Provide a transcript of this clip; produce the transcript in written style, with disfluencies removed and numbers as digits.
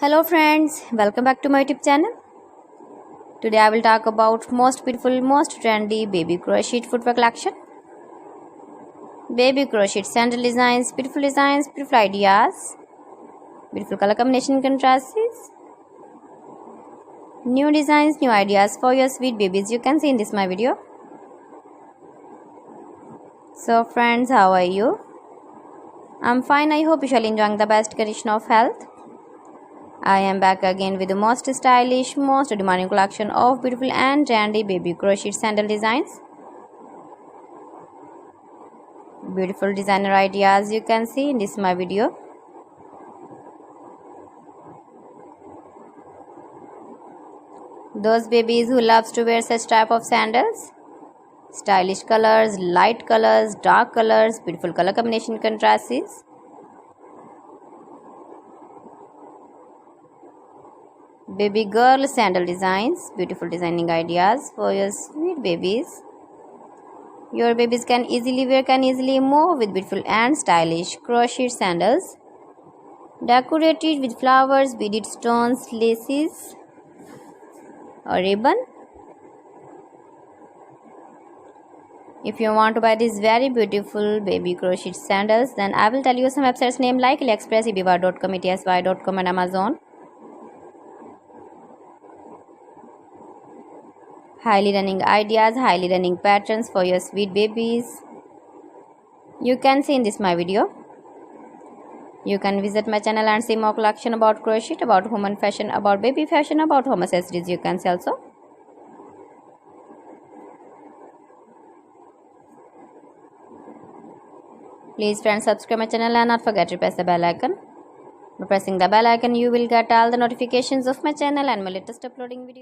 Hello friends, welcome back to my YouTube channel. Today I will talk about most beautiful, most trendy baby crochet footwear collection. Baby crochet sandal designs, beautiful ideas, beautiful color combination contrasts, new designs, new ideas for your sweet babies. You can see in this my video. So friends, how are you? I'm fine. I hope you shall enjoying the best condition of health. I am back again with the most stylish, most demanding collection of beautiful and trendy baby crochet sandal designs. Beautiful designer ideas you can see in this my video. Those babies who loves to wear such type of sandals. Stylish colors, light colors, dark colors, beautiful color combination contrasts. Baby girl sandal designs, beautiful designing ideas for your sweet babies. Your babies can easily wear, can easily move with beautiful and stylish crochet sandals, decorated with flowers, beaded stones, laces, or ribbon. If you want to buy these very beautiful baby crochet sandals, then I will tell you some websites name like AliExpress, eBay.com, ETSY.com, and Amazon. Highly running ideas, highly running patterns for your sweet babies. You can see in this my video. You can visit my channel and see more collection about crochet, about women fashion, about baby fashion, about home accessories. You can see also. Please friends, subscribe my channel and not forget to press the bell icon. By pressing the bell icon, you will get all the notifications of my channel and my latest uploading videos.